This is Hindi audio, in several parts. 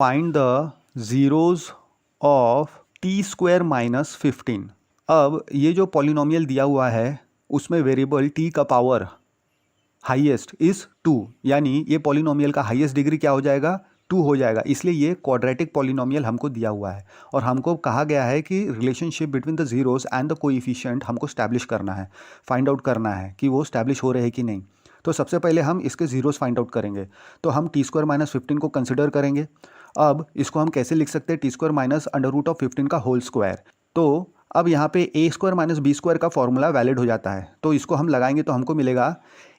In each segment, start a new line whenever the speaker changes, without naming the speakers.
Find the zeros of T square minus 15। अब ये जो पॉलिनोमियल दिया हुआ है उसमें वेरिएबल t का पावर हाईएस्ट इज़ 2, यानी ये पॉलिनोमियल का हाईएस्ट डिग्री क्या हो जाएगा, 2 हो जाएगा। इसलिए ये क्वाड्रेटिक पॉलिनोमियल हमको दिया हुआ है और हमको कहा गया है कि relationship between the zeros and the coefficient हमको स्टैब्लिश करना है, फाइंड आउट करना है कि वो स्टैब्लिश हो रहे हैं कि नहीं। तो सबसे पहले हम इसके जीरोस फाइंड आउट करेंगे। तो हम टी स्क्वायर माइनस 15 को कंसिडर करेंगे। अब इसको हम कैसे लिख सकते हैं, T square minus under root of 15 का होल स्क्वायर। तो अब यहाँ पे A square minus B square का फॉर्मूला वैलिड हो जाता है। तो इसको हम लगाएंगे तो हमको मिलेगा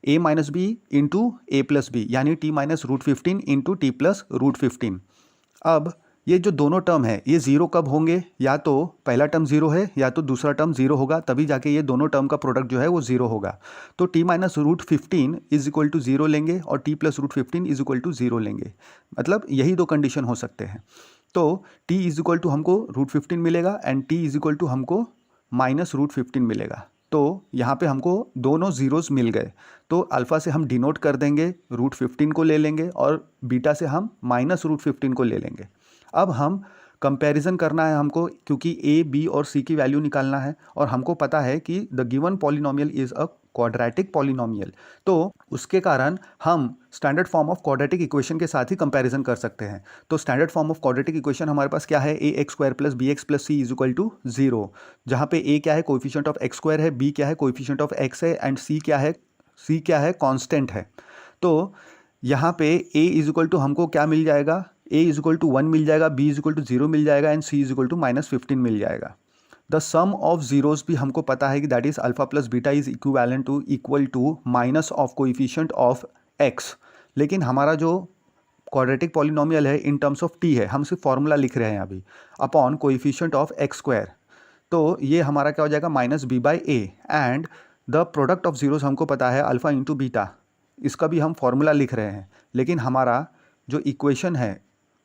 A minus B into A plus B, यानी T minus root 15 into T plus root 15। अब ये जो दोनों टर्म है ये ज़ीरो कब होंगे, या तो पहला टर्म ज़ीरो है या तो दूसरा टर्म ज़ीरो होगा, तभी जाके ये दोनों टर्म का प्रोडक्ट जो है वो ज़ीरो होगा। तो T minus root 15 is equal to zero लेंगे और T plus root 15 is equal to zero लेंगे। मतलब यही दो कंडीशन हो सकते हैं। तो t इज इक्वल टू हमको रूट 15 मिलेगा and t is equal to हमको माइनस रूट 15 मिलेगा। तो यहाँ पे हमको दोनों ज़ीरोज़ मिल गए। तो अल्फ़ा से हम डिनोट कर देंगे, रूट 15 को ले लेंगे और बीटा से हम माइनस रूट 15 को ले लेंगे। अब हम कंपैरिजन करना है हमको, क्योंकि a, b और c की वैल्यू निकालना है और हमको पता है कि the given polynomial is a quadratic polynomial. तो उसके कारण हम standard form of quadratic equation के साथ ही कंपैरिजन कर सकते हैं। तो standard form of quadratic equation हमारे पास क्या है, a x square plus b x plus c is equal to 0, जहाँ पे a क्या है, कोएफिशिएंट ऑफ एक्स स्क्वायर है, b क्या है, कोएफिशिएंट ऑफ एक्स है एंड c क्या है, कांस्टेंट है। तो यहाँ पे a इज इक्वल टू हमको क्या मिल जाएगा, a इज इक्वल टू 1 मिल जाएगा, b इज इक्वल टू 0 मिल जाएगा and c is equal to minus 15 मिल जाएगा। द सम ऑफ जीरोस भी हमको पता है कि that is alpha plus beta is equal to minus of coefficient of x। लेकिन हमारा जो क्वाड्रेटिक पॉलिनोमियल है इन टर्म्स ऑफ t है, हम सिर्फ फॉर्मूला लिख रहे हैं अभी, upon coefficient of x square. तो ये हमारा क्या हो जाएगा, minus B by A and the product of zeros हमको पता है अल्फा इंटू बीटा, इसका भी हम फॉर्मूला लिख रहे हैं। लेकिन हमारा जो इक्वेशन है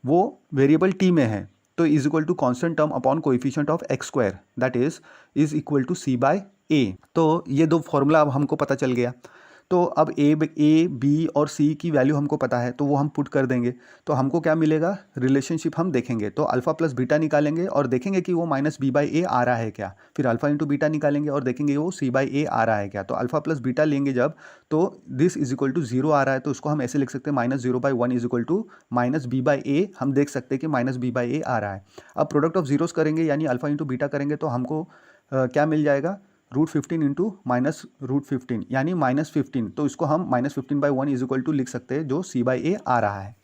वो वेरिएबल t में है, तो is equal to constant term upon coefficient of x square, that is equal to c by a। तो ये दो फॉर्मूला अब हमको पता चल गया। तो अब ए बी और सी की वैल्यू हमको पता है तो वो हम पुट कर देंगे। तो हमको क्या मिलेगा, रिलेशनशिप हम देखेंगे। तो अल्फा प्लस बीटा निकालेंगे और देखेंगे कि वो माइनस बी बाई ए आ रहा है क्या। फिर अल्फा इंटू बीटा निकालेंगे और देखेंगे वो सी बाई ए आ रहा है क्या। तो अल्फा प्लस बीटा लेंगे जब, तो दिस इज इक्वल टू 0 आ रहा है, तो उसको हम ऐसे लिख सकते हैं minus 0/1 is equal to minus B by a. हम देख सकते हैं कि माइनस बी बाई ए आ रहा है। अब प्रोडक्ट ऑफ जीरोस करेंगे यानी अल्फा इंटू बीटा करेंगे तो हमको क्या मिल जाएगा, रूट 15 इंटू माइनस रूट 15 यानी माइनस 15। तो इसको हम माइनस 15/1 इज इक्वल टू लिख सकते हैं जो c बाई ए आ रहा है।